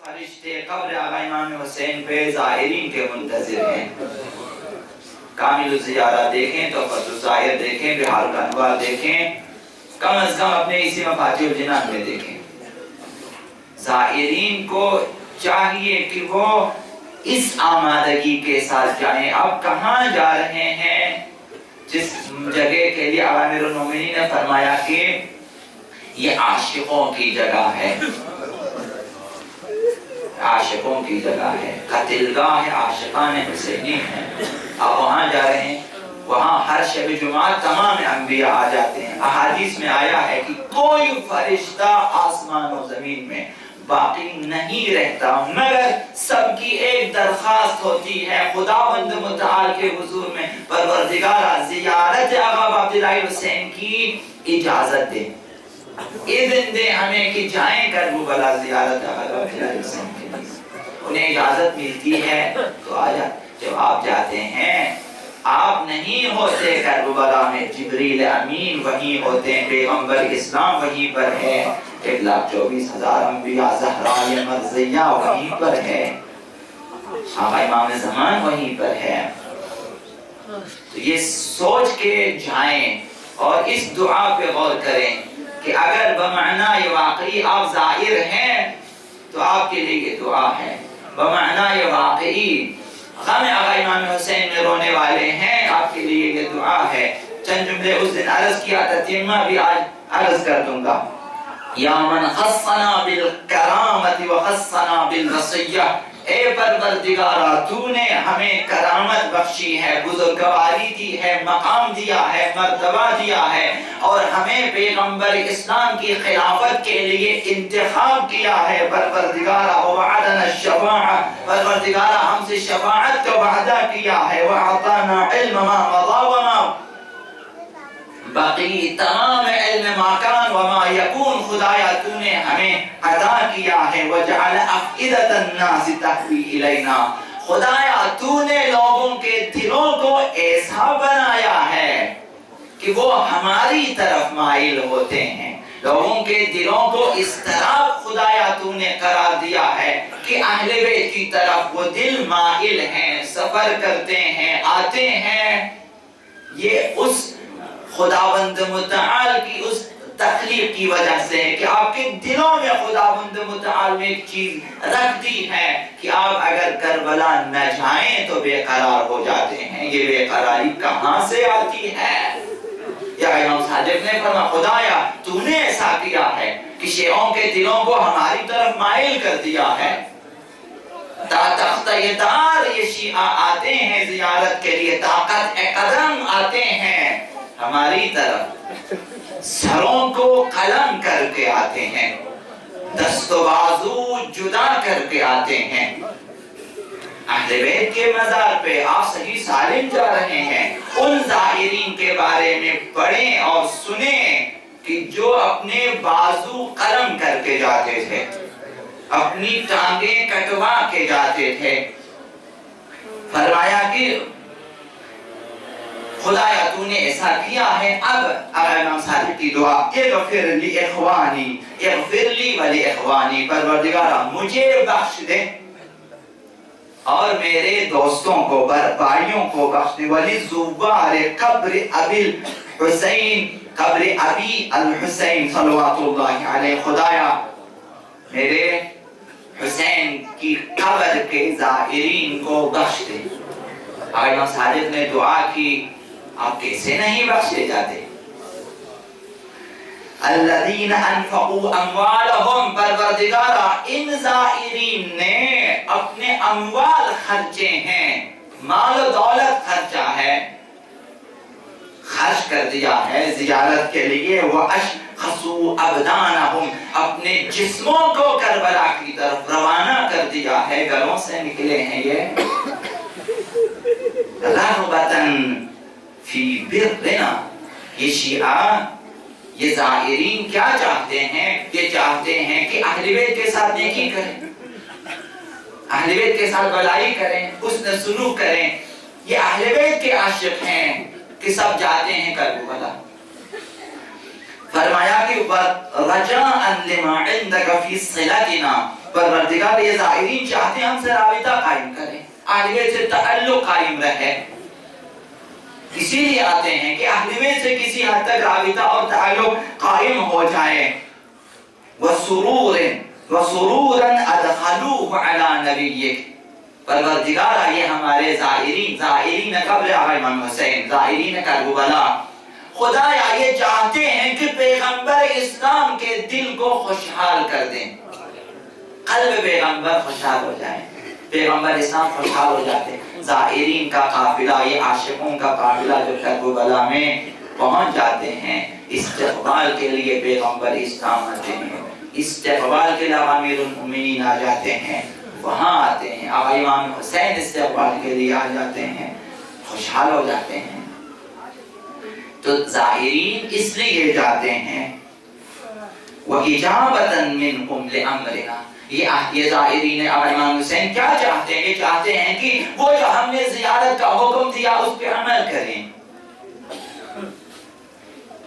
فرشتے قبر آقا امام حسین پہ زائرین کے منتظر ہیں. کامل الزیارہ دیکھیں، تحفۃ الزائر دیکھیں، بحار الانوار دیکھیں، کم از کم اپنے اسی مفاتیح الجنان میں دیکھیں. زائرین کو چاہیے کہ وہ اس آمادگی کے ساتھ جائیں. اب کہاں جا رہے ہیں؟ جس جگہ کے لیے امیر المومنین نے فرمایا کہ یہ عاشقوں کی جگہ ہے، عاشقوں کی جگہ ہے، قتلگاہ عاشقان حسینی ہے. اب وہاں جا رہے ہیں. وہاں ہر شب جمعہ تمام انبیاء آ جاتے ہیں. احادیث میں آیا ہے کہ کوئی فرشتہ آسمان و زمین میں باقی نہیں رہتا مگر سب کی ایک درخواست ہوتی ہے خداوند متعال کے حضور میں، پروردگارا زیارت آقا عبداللہ حسین کی اجازت دے، اذن دے ہمیں کہ جائیں کربلا زیارت آقا عبداللہ حسین کے لیے. انہیں اجازت ملتی ہے تو آ جا. جب آپ جاتے ہیں آپ نہیں ہوتے کربلا میں، جبریل امین وہیں ہوتے ہیں، پیغمبر اسلام وہیں پر ہے، 1,24,000 انبیاء زہرائے مرضیہ وہیں پر ہے، آقا امام زمان وہیں پر ہے. تو یہ سوچ کے جائیں اور اس دعا پہ غور کریں کہ اگر بمعنی یہ واقعی آپ زائر ہیں تو آپ کے لیے یہ دعا ہے. بمعنی یہ واقعی غم آقا امام حسین میں رونے والے ہیں، آپ کے لیے یہ دعا ہے. چند جملے اس دن عرض کیا تھا، تیمہ بھی آج عرض کر دوں گا. یا من خصنا بالکرامت و خصنا بالوصیہ، اے پروردگارا تو نے ہمیں کرامت بخشی ہے، بزرگواری دی ہے، مقام دیا ہے، مرتبہ دیا ہے، اور ہمیں پیغمبر اسلام کی خلافت کے لیے انتخاب کیا ہے. پروردگارا وعدنا الشفاعہ، پروردگارا ہم سے شفاعت کا وعدہ کیا ہے. وعطانا علم ما مضى وما باقی، تمام علم ما کان وما یکون خدایا تو نے ہمیں عطا کیا ہے. وجعل افئدة الناس تهوی الینا، خدایا تو نے لوگوں کے دلوں کو ایسا بنایا ہے کہ وہ ہماری طرف مائل ہوتے ہیں. لوگوں کے دلوں کو اس طرح خدایا تو نے قرار دیا ہے کہ اہل بیت کی طرف وہ دل مائل ہیں، سفر کرتے ہیں، آتے ہیں. یہ اس خداوند متعال کی اس تخلیق کی وجہ سے ہے کہ آپ کے دلوں میں خداوند متعال نے ایک چیز رکھ دی ہے کہ آپ اگر کربلا نہ جائیں تو بے قرار ہو جاتے ہیں. یہ بے قراری کہاں سے آتی ہے؟ یا امام صادق نے فرمایا خدایا تو نے ایسا کیا ہے کہ شیعوں کے دلوں کو ہماری طرف مائل کر دیا ہے. تا تخت دار یہ شیعہ آتے ہیں زیارت کے لیے، طاقت قدم آتے ہیں ہماری طرف، سروں کو قلم کر کے آتے ہیں، دست و بازو جدا کر کے آتے ہیں. اہل بیت کے مزار پہ آپ صحیح سالم جا رہے ہیں. ان زائرین کے بارے میں پڑھیں اور سنیں کہ جو اپنے بازو قلم کر کے جاتے تھے، اپنی ٹانگیں کٹوا کے جاتے تھے. فرمایا کہ خدایا تو نے ایسا کیا ہے. اب امام صادق کی دعا، اغفر لی اخوانی، اغفر لی ولی اخوانی، پروردگارا مجھے بخش دے اور میرے دوستوں کو، بھائیوں کو بخش دے. ولی زوار قبر ابی الحسین، قبر ابی الحسین صلوات اللہ علیہ، خدایا میرے حسین کی قبر کے زائرین کو بخش دے. امام صادق نے دعا کی، آپ کیسے نہیں بخشے جاتے؟ الذین انفقوا اموالہم، پروردگارا ان زائرین نے اپنے اموال خرچے ہیں، مال و دولت خرچہ ہے، خرچ کر دیا ہے زیارت کے لیے. وَأَشْخَصُوا أَبْدَانَهُمْ، اپنے جسموں کو کربلا کی طرف روانہ کر دیا ہے. گھروں سے نکلے ہیں یہ رغبتاً فی برنا. یہ شیعہ، یہ زائرین کیا چاہتے ہیں؟ یہ چاہتے ہیں کہ اہل بیت کے ساتھ نیکی کریں، اہل بیت کے ساتھ بھلائی کریں، حسن سلوک کریں. یہ اہل بیت کے عاشق ہیں کہ سب جاتے ہیں کربلا. فرمایا کہ رجاء لما عندك في صلتنا، پروردگار یہ زائرین چاہتے ہیں ہم سے رابطہ قائم کریں، اہل بیت سے تعلق قائم رہے، اسی لیے آتے ہیں کہ اہل بیت سے کسی حد تک رابطہ اور تعلق قائم ہو جائے۔ وَسُرُورًا أَدْخَلُوهُ عَلَى نَبِيِّكَ، پروردگارہ یہ ہمارے زائرین قبر آقا امام حسین، زائرین کربلا، خدایا یہ چاہتے ہیں کہ پیغمبر اسلام کے دل کو خوشحال کر دیں، قلب پیغمبر خوشحال ہو جائے، پیغمبر اسلام خوشحال ہو جاتے ہیں۔ زائرین کا قافلہ، یہ عاشقوں کا قافلہ جو کربلا میں پہنچ جاتے ہیں، استقبال کے لیے پیغمبر اسلام آتے ہیں، استقبال کے لیے امیر المومنین آ جاتے ہیں، وہاں آتے ہیں آقا امام حسین استقبال کے لیے آ جاتے ہیں، خوشحال ہو جاتے ہیں۔ تو زائرین اس لیے جاتے ہیں وَإِجَابَةً مِّنْهُمْ لِأَمْرِنَا، یہ زائرین آقا امام حسین کیا چاہتے ہیں؟ یہ چاہتے ہیں کہ وہ جو ہم نے زیارت کا حکم دیا اس پہ عمل کریں۔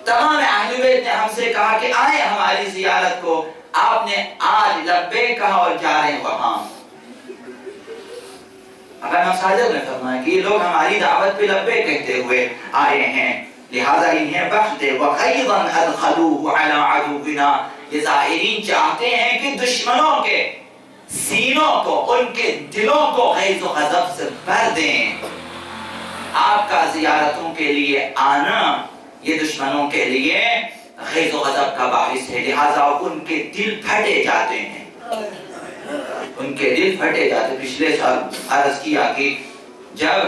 تمام اہل بیت نے ہم سے کہا کہ آئیں ہماری زیارت کو، آپ نے آج لبیک کہا اور جا رہے ہیں وہاں۔ اگر ہم ساجد نے فرمایا کہ یہ لوگ ہماری دعوت پہ لبیک کہتے ہوئے آئے ہیں، لہذا انہیں بخش دے۔ وَخَيْضًا أَدْخَلُوهُ عَلَىٰ عَدُوِّنَا، یہ زائرین چاہتے ہیں کہ دشمنوں کے سینوں کو، ان کے دلوں کو غیظ و غضب سے بھر دیں۔ آپ کا زیارتوں کے لیے آنا یہ دشمنوں کے لیے غیظ و غضب کا باعث ہے، لہذا ان کے دل پھٹے جاتے ہیں، ان کے دل پھٹے جاتے ہیں۔ پچھلے سال عرض کیا کہ جب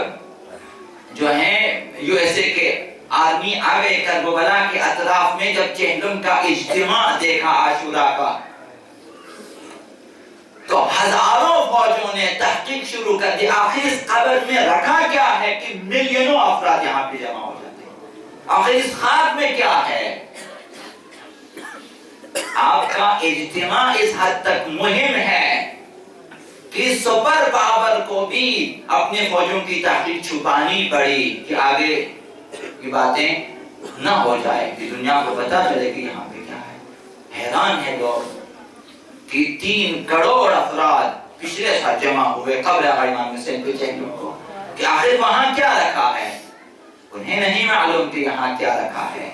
جو ہیں یو ایس اے کے آرمی آ گئے کربلا کے اطراف میں، جب چہلم کا اجتماع دیکھا عاشورہ کا، تو ہزاروں فوجوں نے تحقیق شروع کر دی، آخر اس قبر میں رکھا کیا ہے کہ ملینوں افراد یہاں پہ جمع ہو جاتے ہیں، آخر اس خاک میں کیا ہے؟ آپ کا اجتماع اس حد تک مہم ہے کہ سپر پاور کو بھی اپنے فوجوں کی تحقیق چھپانی پڑی کہ آگے کی باتیں نہ ہو جائے، کہ دنیا کو پتا چلے کہ یہاں پہ کیا ہے۔ حیران ہے لوگ کہ 3 کروڑ افراد پچھلے سال جمع ہوئے قبر آقا امام حسین کے چہلم کو، کہ آخر وہاں کیا رکھا ہے؟ انہیں نہیں معلوم کہ یہاں کیا رکھا ہے،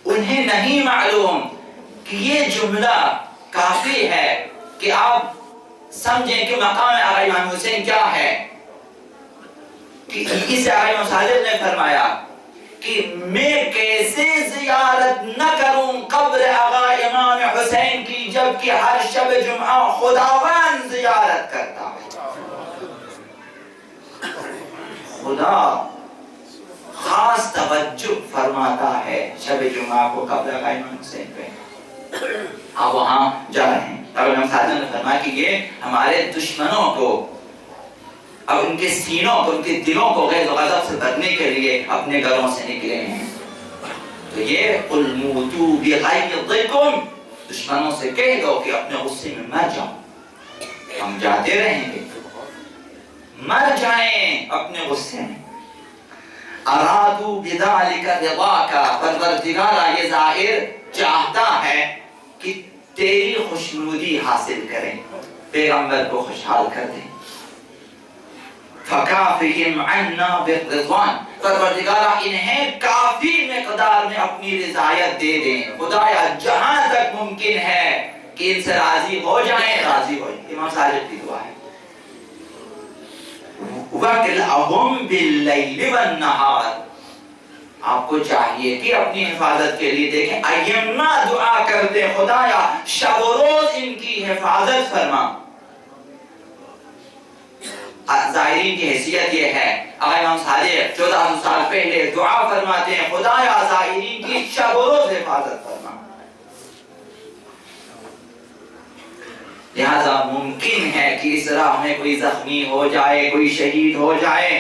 انہیں نہیں معلوم کہ یہ جملہ کافی ہے کہ آپ سمجھیں کہ مقام آقا امام حسین کیا ہے۔ کہ اس آقا امام صادق نے فرمایا کہ میں کیسے زیارت نہ کروں قبر آقا امام حسین کی، جبکہ ہر شب جمعہ خداوند زیارت کرتا ہے۔ خدا خاص توجہ فرماتا ہے شب جمعہ کو قبر آقا امام حسین پہ، آپ وہاں جا رہے ہیں۔ اور امام صادق نے فرمایا کہ یہ ہمارے دشمنوں کو، اب ان کے سینوں کو، ان کے دلوں کو غیظ و غضب سے بھرنے کے لیے اپنے گھروں سے نکلے ہیں۔ تو یہ قُلْ مُوتُوا بِغَيْظِكُمْ، دشمنوں سے کہہ دو کہ اپنے غصے میں مر جاؤ، ہم جاتے رہیں گے، مر جائیں اپنے غصے میں۔ ارادوا بذلك رضاك، پروردگارہ یہ ظاہر چاہتا ہے کہ تیری خوشنودی حاصل کریں، پیغمبر کو خوشحال کر دیں۔ فَكَافِهِمْ عَنَّا بِالرِّضْوَانِ، پروردگارہ انہیں کافی مقدار میں اپنی رضایت دے دیں۔ خدایا جہاں تک ممکن ہے کہ ان سے راضی ہو جائیں، راضی ہو جائیں۔ امام صادق کی دعا ہے۔ وَكْلَهُمْ بِاللَّيْلِ وَالنَّهَارِ، آپ کو چاہیے کہ اپنی حفاظت کے لیے دیکھیں، ایما دعا کرتے خدایا شب و روز ان کی حفاظت فرما۔ زائرین کی حیثیت یہ ہے، آقا امام صادق 1400 سال پہلے دعا فرماتے ہیں خدایا زائرین کی شب و روز حفاظت فرما۔ لہذا ممکن ہے کہ اس راہ میں کوئی زخمی ہو جائے، کوئی شہید ہو جائے،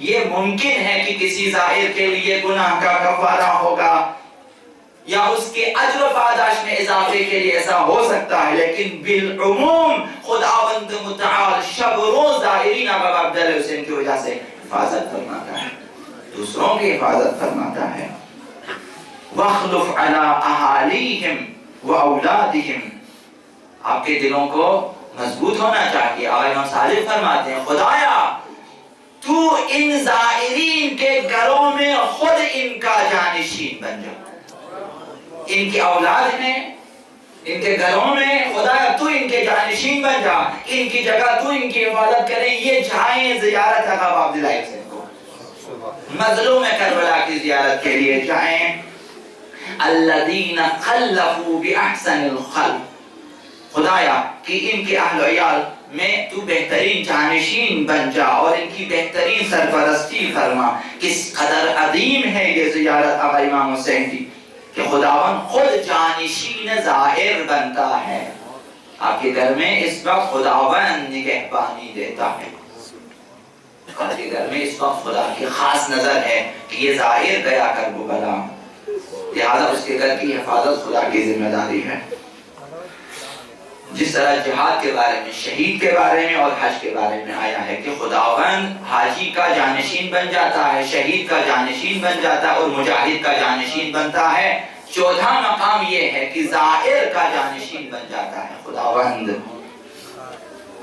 یہ ممکن ہے کہ کسی زائر کے لیے گناہ کا کفارہ ہوگا یا اس کے اجر و پاداش میں اضافے کے لیے ایسا ہو سکتا ہے، لیکن بالعموم خداوند متعال شب روز زائرین آقا عبداللہ حسین کی وجہ سے حفاظت فرماتا ہے، دوسروں کی حفاظت فرماتا ہے۔ وَاخْلُفْ عَلَىٰ أَحَالِيهِمْ وَأَوْلَادِهِمْ، آپ کے دلوں کو مضبوط ہونا چاہیے. اور امام صادق فرماتے ہیں خدایا تو ان زائرین کے گھروں میں خود ان کا جانشین بن جا. ان کی اولاد میں ان کے گھروں میں خدایا تو ان کے جانشین بن جا, ان کی جگہ تو ان کی حفاظت کریں. یہ جائیں زیارت آقا عبداللہ حسین کو, مظلوم کربلا کی زیارت کے لیے جائیں. الذین خلفوا باحسن الخلق, خدایا کہ ان کے اہل و عیال میں تو بہترین جانشین بن جا اور ان کی بہترین سرپرستی فرما. کس قدر عظیم ہے یہ زیارت آقا امام حسین کی کہ خداوند خود جانشین زائر بنتا ہے. آپ کے گھر میں اس وقت خداوند نگہبانی دیتا ہے. آپ کے گھر میں اس وقت خدا کی خاص نظر ہے کہ یہ زائر گیا کربلا, لہذا اس کے گھر کی حفاظت خدا کی ذمہ داری ہے. جس طرح جہاد کے بارے میں, شہید کے بارے میں اور حج کے بارے میں آیا ہے کہ خداوند حاجی کا جانشین بن جاتا ہے, شہید کا جانشین بن جاتا ہے اور مجاہد کا جانشین بنتا ہے. چوتھا مقام یہ ہے کہ زائر کا جانشین بن جاتا ہے خداوند.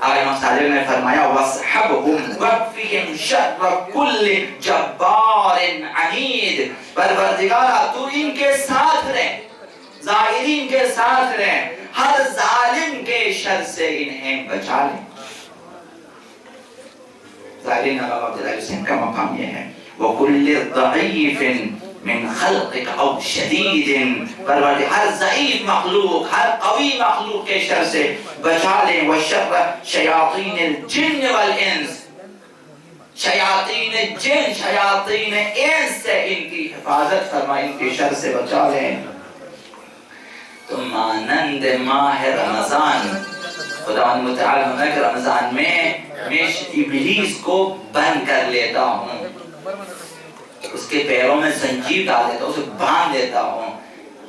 امام صادق نے فرمایا وَاصْحَبْهُمْ وَقْفِهِمْ شَرَّ كُلِّ جَبَّارٍ عَنِيدٍ, پروردگارا تو ان کے ساتھ رہ, زائرین کے ساتھ رہ, ہر ظالم کے شر سے انہیں بچا لیں. زائرین آقا عبداللہ حسین کا مقام یہ ہے. وَكُلِّ ضَعِيفٍ من خلقك او شدید, پروردگار ہر ضعیف مخلوق, ہر قوی مخلوق کے شر سے بچا لیں. وشر شیاطین الجن والانس, شیاطین جن شیاطین انس سے ان کی حفاظت فرمائیں, ان کے شر سے بچا لیں. تو مانند ماہ رمضان, خدا متعال ہونا کہ رمضان میں ابلیس کو بند کر لیتا ہوں, اس کے پیروں میں زنجیر ڈال دیتا ہوں, اسے باندھ دیتا ہوں.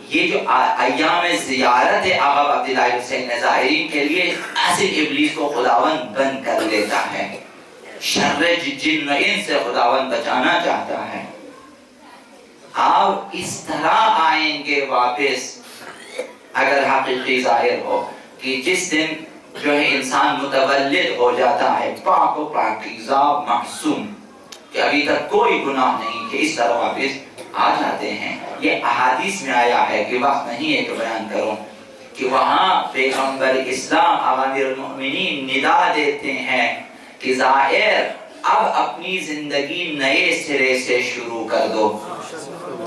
یہ جو ایام زیارت ہے آقا عبداللہ حسین زائرین کے لیے, ایسے ابلیس کو خداوند بند کر لیتا ہے. شر جن و انس سے خداوند بچانا چاہتا ہے. آپ اس طرح آئیں گے واپس اگر حقیقی ظاہر ہو کہ جس دن جو ہے انسان متولد ہو جاتا ہے پاک و پاکیزہ معصوم, کہ ابھی تک کوئی گناہ نہیں, کہ اس طرح واپس آ جاتے ہیں. یہ احادیث میں آیا ہے کہ وقت نہیں ہے کہ بیان کروں کہ وہاں پیغمبر اسلام امیر المؤمنین ندا دیتے ہیں کہ زائر اب اپنی زندگی نئے سرے سے شروع کر دو,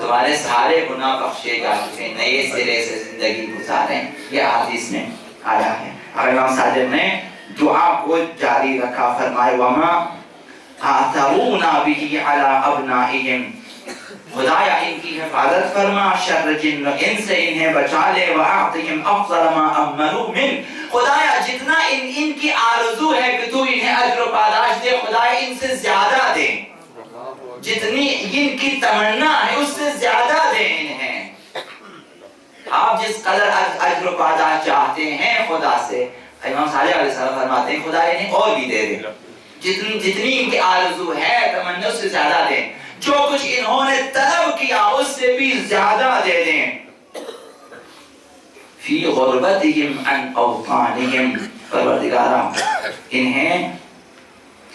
تمہارے سارے گناہ بخشے جا چکے, نئے سرے سے زندگی گزاریں. یہ حدیث میں آیا ہے. امام صادق نے دعا کو جاری رکھا, فرمائے وما آثرونا به علی ابنائہم, خدایا ان کی حفاظت فرما, شر جن و انس سے انہیں بچا لے. وَأَعْطِهِمْ أَفْضَلَ مَا أَمَّلُوا مِنْ, خدایا جتنا ان کی آرزو ہے کہ تو انہیں اجر و پاداش دے, خدایا ان سے زیادہ دے. جتنی ان کی تمنا ہے اس سے زیادہ دے انہیں. آپ جس قدر اجر و پاداش چاہتے ہیں خدا سے, امام صالح علیہ السلام فرماتے ہیں خدا انہیں اور بھی دے دے. جتنی ان کی آرزو ہے تمنا اس سے زیادہ دیں. جو کچھ انہوں نے طلب کیا اس سے بھی زیادہ دے دیں. فی غربتہم عن اوطانہم, پروردگارا انہیں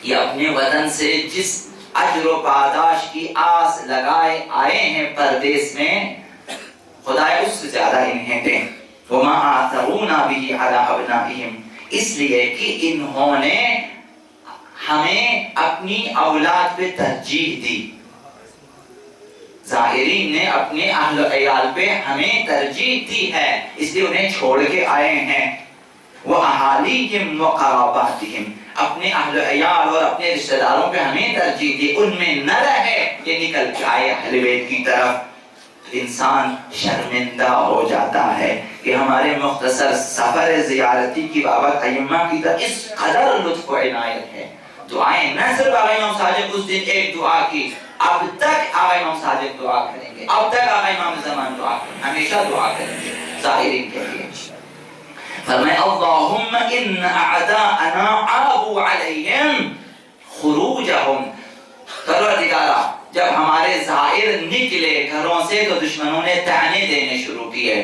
یہ اپنے وطن سے جس اجر و پاداش کی آس لگائے آئے ہیں پردیس میں, خدا اس سے زیادہ انہیں دیں. وما آثرونا به علی ابنائہم, اس لیے کہ انہوں نے ہمیں اپنی اولاد پہ ترجیح دی. ظاہرین نے اپنے اہل و عیال پہ ہمیں ترجیح دی ہے, اس لیے انہیں چھوڑ کے آئے ہیں. وَأَحَالِيهِمْ وَقَرَابَاتِهِمْ, اپنے اہل و عیال اور اپنے رشتہ داروں پہ ہمیں ترجیح دی, ان میں نہ رہے. یہ نکل کے آئے اہل بیت کی طرف. انسان شرمندہ ہو جاتا ہے کہ ہمارے مختصر سفر زیارتی کی بابت ائمہ کی طرف اس قدر لطف و عنایت ہے. دعائیں نہ صرف آقا امام صادق اس دن ایک دعا کی, اب تک آقا امام صادق دعا کریں گے, اب تک آقا امام زمان دعا کریں, ہمیشہ دعا کریں گے ظاہرین کے لیے. فرمائے اللہم ان اعداءنا عابوا علیہم خروجہم, پروردگارا جب ہمارے زائر نکلے گھروں سے تو دشمنوں نے طعنے دینے شروع کیے.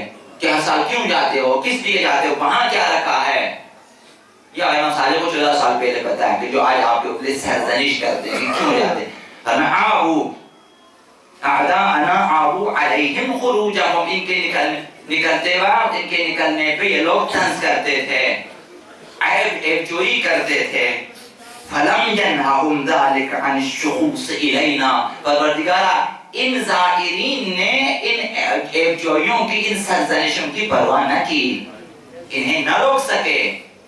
کہ ہر سال کیوں جاتے ہو، کس لیے جاتے ہو، وہاں کیا رکھا ہے؟ یہ امام صالح کو 14 سال پہلے پتا ہے کہ جو آج آپ کے اوپر سرزنش کرتے ہیں کہ کیوں جاتے ہیں. اعداءنا عابوا علیہم خروجہم، ان کے نکلتے وقت ان کے نکلنے پہ یہ لوگ طنز کرتے تھے، عیب جوئی کرتے تھے. فلم ینہہم ذلک عن الشخوص الینا، پروردگارا ان زائرین نے ان عیب جوئیوں کی، ان سرزنشوں کی پرواہ نہ کی، انہیں نہ روک سکے،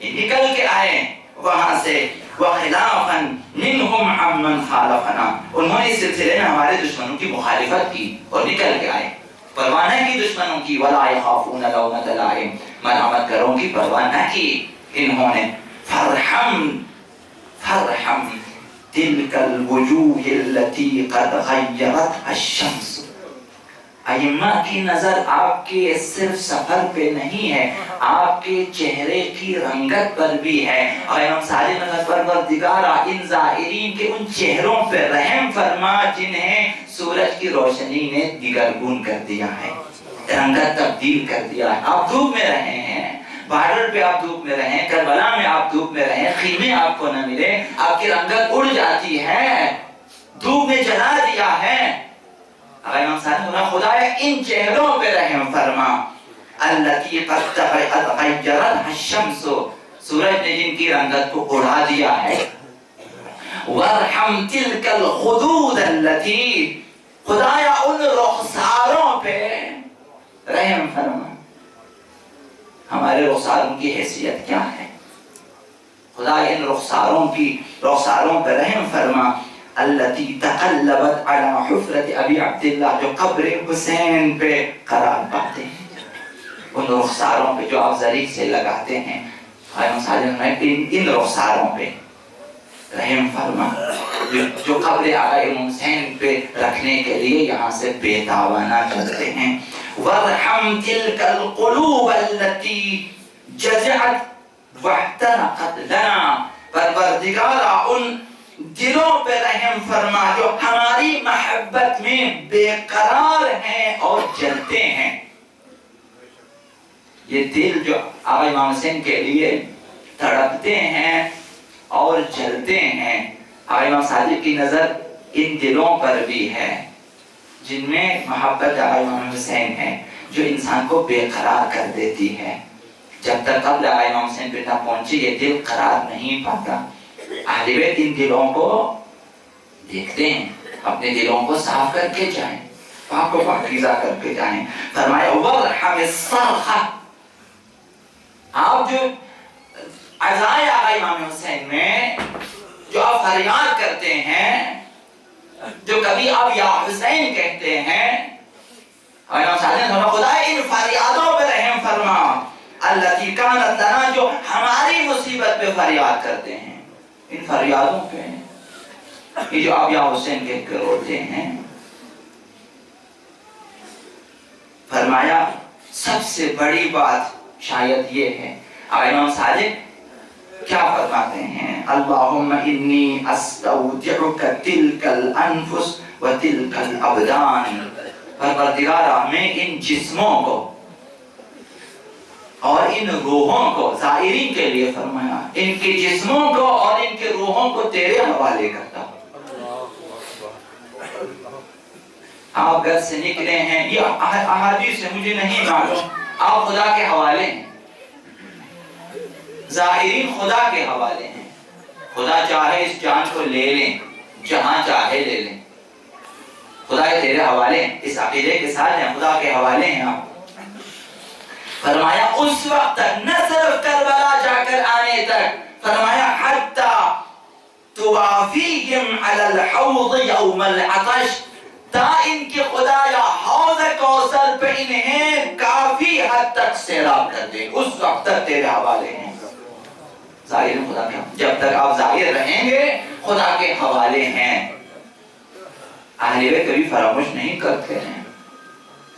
نکل کے آئے وہاں سے. وخلافا منہم عمن خالفنا، انہوں نے اس سلسلے میں ہمارے دشمنوں کی مخالفت کی اور نکل کے آئے، پرواہ نہ کی دشمنوں کی. ولا یخافون لومۃ لائم، ملامت کروں کی پرواہ نہ کی انہوں نے. فرحم تلک الوجوہ التي قد غیرتها الشمس. ائمہ کی نظر آپ کے صرف سفر پہ نہیں ہے، آپ کے چہرے کی رنگت پر بھی ہے. اور امام صالح نے پروردگارا ان زائرین کے ان چہروں پہ رحم فرما جنہیں سورج کی روشنی نے دیگرگون کر دیا ہے، رنگت تبدیل کر دیا ہے. آپ دھوپ میں رہے ہیں، بارڈر پہ آپ دھوپ میں رہیں، کربلا میں آپ دھوپ میں رہیں، خیمے آپ کو نہ ملے، آپ کی رنگت اڑ جاتی ہے، دھوپ نے جلا دیا ہے. امام صاحب نے خدایا ان چہروں پہ رحم فرما. التی قد غیرتها الشمس، سورج نے جن کی رنگت کو اڑا دیا ہے. وارحم تلک الخدود التی، خدایا ان رخساروں پہ رحم فرما. ہمارے رخساروں کی حیثیت کیا ہے؟ خدا ان رخساروں پہ رحم فرما. التي تقلبت على حفرة ابی عبداللہ، جو قبر حسین پہ قرار پاتے ہیں، ان رخساروں پہ جو آپ زریح سے لگاتے ہیں. ان رخساروں پہ رحم فرما جو قبر آقا امام حسین پہ رکھنے کے لیے یہاں سے بےتابانہ چلتے ہیں. وارحم تلك القلوب التي جزعت واحترقت لنا، پروردگارا ان دلوں پہ رحم فرما جو ہماری محبت میں بے قرار ہیں اور جلتے ہیں. یہ دل جو آقا امام حسین کے لیے تڑپتے ہیں اور جلتے ہیں، آقا امام صادق کی نظر ان دلوں پر بھی ہے جن میں محبت آقا امام حسین ہے، جو انسان کو بے قرار کر دیتی ہے. جب تک قبل آقا امام حسین پہ نہ پہنچے یہ دل قرار نہیں پاتا. اہل بیت ان دلوں کو دیکھتے ہیں، اپنے دلوں کو صاف کر کے جائیں، پاک و پاکیزہ کر کے جائیں. فرمایا وارحم الصرخہ، آپ جو عزائے آقا امام حسین میں جو آپ فریاد کرتے ہیں، جو کبھی آپ یا حسین کہتے ہیں، امام صادق نے خدا ان فریادوں پہ رحم فرما. التی کانت لنا، جو ہماری مصیبت پہ فریاد کرتے ہیں، ان فریادوں پہ یہ جو آپ یا حسین کہہ کر روتے ہیں. فرمایا سب سے بڑی بات شاید یہ ہے، امام صادق کیا فرماتے ہیں؟ اللہم انی استودعک تلک الانفس و تلک الابدان، پروردگارا میں ان جسموں کو اور ان روحوں کو، زائرین کے لیے فرمایا، ان کے جسموں کو اور ان کے روحوں کو تیرے حوالے کرتا ہوں. آپ گھر سے نکلے ہیں، یہ احادیث سے مجھے نہیں معلوم، آپ خدا کے حوالے ہیں، زائرین خدا کے حوالے ہیں. خدا چاہے اس جان کو لے لیں، جہاں چاہے لے لیں، خدا تیرے حوالے ہیں. اس عقیدے کے ساتھ ہیں خدا کے حوالے ہیں آپ. فرمایا اس وقت تک، نہ صرف کربلا جا کر آنے تک، فرمایا حتی توافیہم علی الحوض یوم العطش، تا ان کی خدایا حوض کوثر پہ انہیں کافی حد تک سیراب کر دے، اس وقت تک تیرے حوالے ہیں. ظاہر خدا کے، جب تک آپ ظاہر رہیں گے خدا کے حوالے ہیں. اہل بیت کبھی فراموش نہیں کرتے ہیں.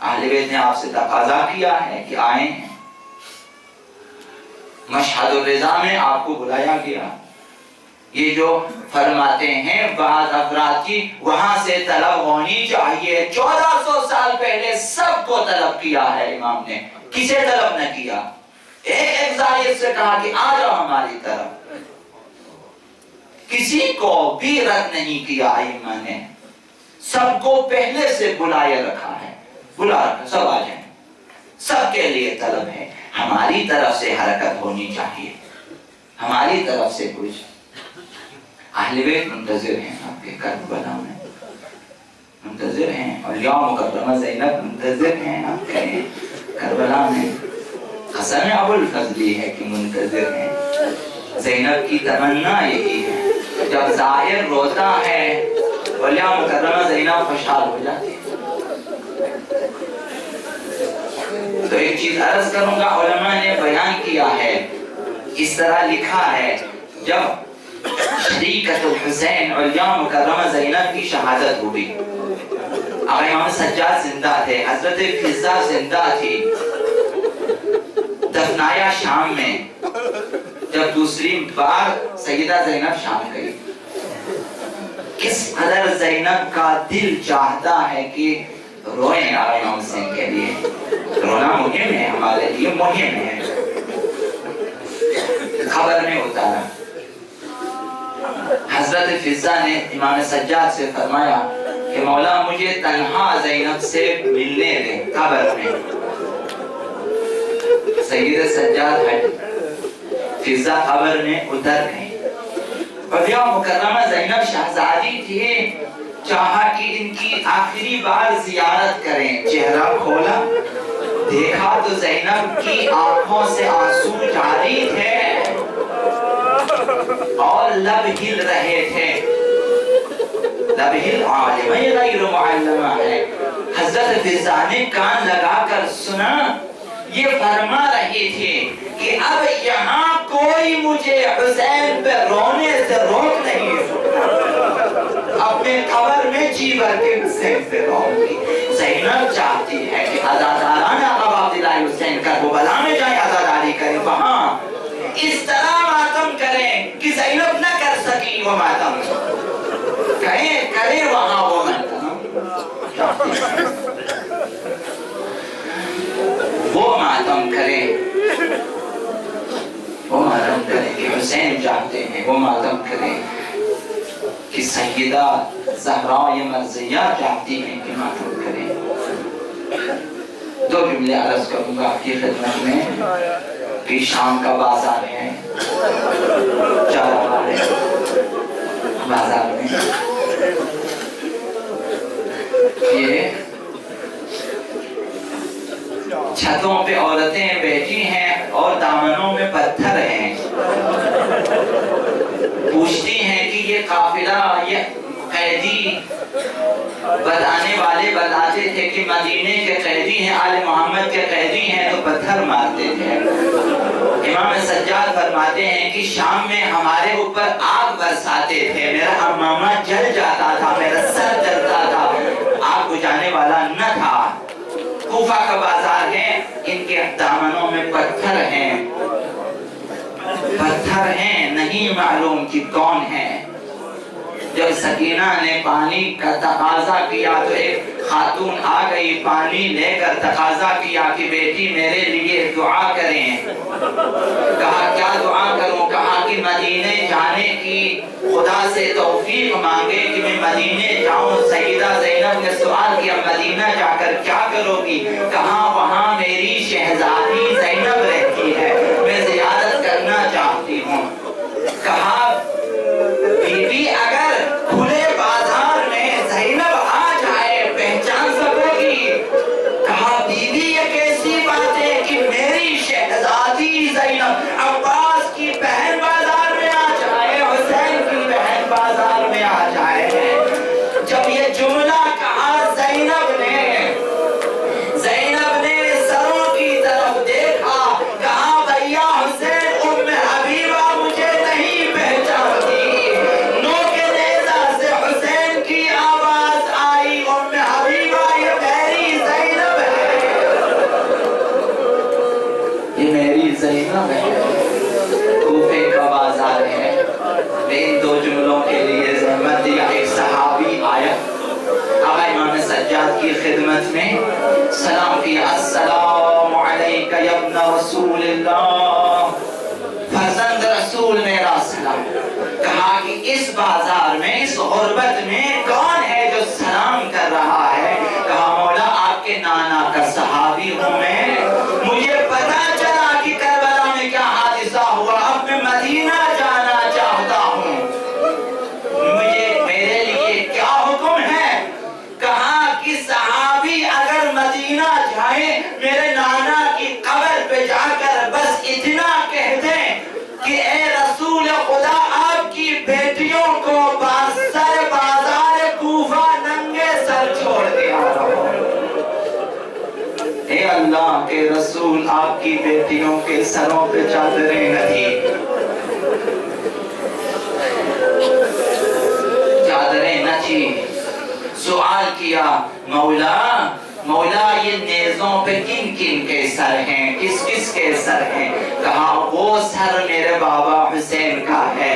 اہل بیت نے آپ سے تقاضا کیا ہے کہ آئیں. مشہد الرضا میں آپ کو بلایا گیا. یہ جو فرماتے ہیں بعض افراد کی وہاں سے طلب ہونی چاہیے، 1400 سال پہلے سب کو طلب کیا ہے امام نے. کسے طلب نہ کیا؟ ایک زائد سے کہا کہ آ جاؤ ہماری طرف، کسی کو بھی رد نہیں کیا ائمہ نے، سب کو پہلے سے بلائے رکھا ہے، بلا رکھا سب آ جائیں، سب کے لیے طلب ہے۔ ہماری طرف سے حرکت ہونی چاہیے، ہماری طرف سے کچھ۔ اہل بیت منتظر ہیں آپ کے کربلا میں، منتظر ہیں، اولیاء مکرمہ زینب منتظر ہیں آپ کے کربلا میں۔ حسن ابو الفضلی ہے کہ منتظر ہیں۔ زینب کی تمنا یہی ہے، جب ظاہر روتا ہے اولیاء مکرمہ زینب خوشحال ہو جاتی ہے۔ تو ایک چیز عرض کروں گا، علماء نے بیان کیا ہے، اس طرح لکھا ہے، جب شریکت الحسین اولیاء مکرمہ زینب کی شہادت ہوئی، آقا امام سجاد زندہ تھے، حضرت فضہ زندہ تھی، دفنایا شام میں، جب دوسری بار سیدہ زینب شام گئی، کس قدر زینب کا دل چاہتا ہے کہ روئیں آقا امام حسین کے لیے۔ رونا مہم ہے، ہمارے لیے مہم ہے۔ خبر میں اتارا، حضرت فضہ نے امام سجاد سے فرمایا کہ مولا مجھے تنہا زینب سے ملنے دیں قبر میں۔ سید سجاد ہٹ، فضہ قبر میں اتر گئی۔ اولیاء مکرمہ زینب شہزادی تھی، چاہا کہ ان کی آخری بار زیارت کریں، چہرہ کھولا، دیکھا تو زینب کی آنکھوں سے آنسو جاری تھے اور لب ہل رہے تھے۔ لب ہل عالم غیر معلمہ ہے۔ حضرت فضہ نے کان لگا کر سنا، یہ فرما رہی تھی کہ اب یہاں کوئی مجھے حسین پہ رونے سے روک نہیں سکتا، اپنے قبر میں جی بھر کے حسین سے روں گی۔ زینب چاہتی ہے کہ عزاداران آقا عبداللہ حسین کربلا میں جائیں، عزاداری کریں، وہاں اس طرح ماتم کریں کہ زینب نہ کر سکی وہ ماتم، کریں وہاں وہ ماتم چاہتی ہے، وہ ماتم کریں، وہ ماتم کریں کہ حسین چاہتے ہیں، وہ ماتم کریں کہ سیدہ زہراء مرضیہ چاہتی ہیں کہ ماتم کریں۔ دو جملے عرض کروں گا آپ کی خدمت میں کہ شام کا بازار ہے، چار ہمارے بازار میں یہ چھتوں پہ عورتیں بیٹھی ہیں اور دامنوں میں پتھر ہیں، پوچھتی ہیں کہ یہ قافلہ، یہ قیدی، بتانے والے بتاتے تھے کہ مدینے کے قیدی ہیں، آل محمد کے قیدی ہیں، تو پتھر مارتے تھے۔ امام سجاد فرماتے ہیں کہ شام میں ہمارے اوپر آگ برساتے تھے، میرا امامہ جل جاتا تھا، میرا سر جلتا تھا، آگ بجھانے والا نہ تھا۔ کوفہ کا بازار ہے، ان کے دامنوں میں پتھر ہیں، پتھر ہیں، نہیں معلوم کہ کون ہے۔ جب سکینہ نے پانی کا تقاضا کیا تو ایک خاتون آ گئی، پانی لے کر تقاضا کیا کہ بیٹی میرے لیے دعا کریں۔ کہا کیا دعا کروں؟ کہا کہ مدینے جانے کی خدا سے توفیق مانگے کہ میں مدینے جاؤں۔ سیدہ زینب نے سوال کیا مدینہ جا کر کیا کرو گی؟ کہا وہاں میری شہزادی زینب رہتی ہے، میں زیارت کرنا چاہتی ہوں۔ کہا بی بی اگر کھلے بازار میں زینب آ جائے پہچان سکو گی؟ کہا بی بی یہ کیسی بات ہے کہ میری شہزادی زینب عباس کی بہن بازار میں آ جائے، حسین کی بہن بازار میں آ جائے۔ جب یہ جملہ کہا زینب نے سروں کی طرف دیکھا، کہا بھائی کہ اس بازار میں اس غربت میں کون ہے جو سلام کر رہا ہے؟ کہا مولا آپ کے نانا کا صحابی ہوں میں، مجھے پتا چلا کہ کربلا میں کیا حادثہ ہوا، اب میں مدینہ جانا چاہتا ہوں، میرے لیے کیا حکم ہے؟ کہا کہ صحابی اگر مدینہ جائیں میرے نانا کی قبر پہ جا کر بس اتنا کہہ دیں کہ اے رسول خدا آپ کی بیٹیوں کو سر بازار کوفہ ننگے سر چھوڑ دیا، اے اللہ کے رسول آپ کی بیٹیوں کے سروں پہ چادریں نہ تھی، چادریں نہ تھی۔ سوال کیا مولا یہ نیزوں پہ کن کن کے سر ہیں، کس کس کے سر ہیں؟ کہا وہ سر میرے بابا حسین کا ہے،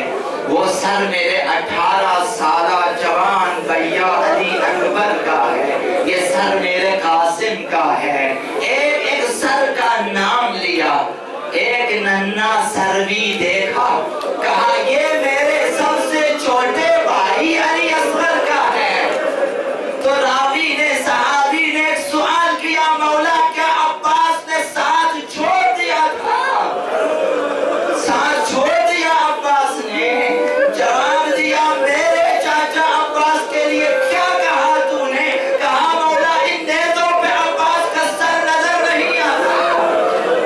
وہ سر میرے 18 سالہ جوان بھیا علی اکبر کا ہے، یہ سر میرے قاسم کا ہے۔ ایک ایک سر کا نام لیا، ایک ننھا سر بھی دیکھا، کہا یہ میرے سب سے چھوٹے بھائی علی اصغر کا ہے۔ تو راوی نے صحابی نے ایک سوال کیا، مولا کیا عباس نے ساتھ چھوڑ دیا تھا؟ ساتھ چھوڑ دیا عباس نے؟ جواب دیا میرے چاچا عباس کے لیے کیا کہا تو نے؟ کہا مولا ان نیزوں پہ عباس کا سر نظر نہیں آتا،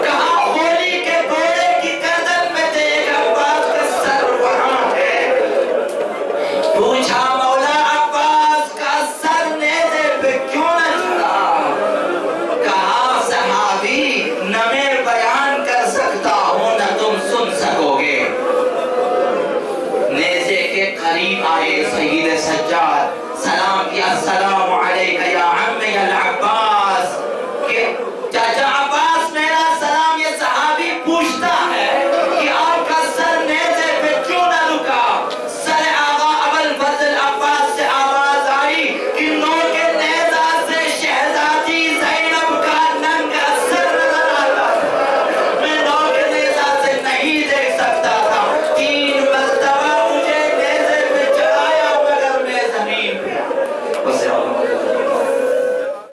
کہا ہولی کے گھوڑے کی گردن میں دیکھ عباس کا سر وہاں ہے۔ پوچھا مولا عباس کا سر نیزے پہ کیوں نہ چڑھا؟ کہا صحابی نہ میں بیان کر سکتا ہوں نہ تم سن سکو گے۔ نیزے کے قریب آئے سید سجاد، سلام کیا، السلام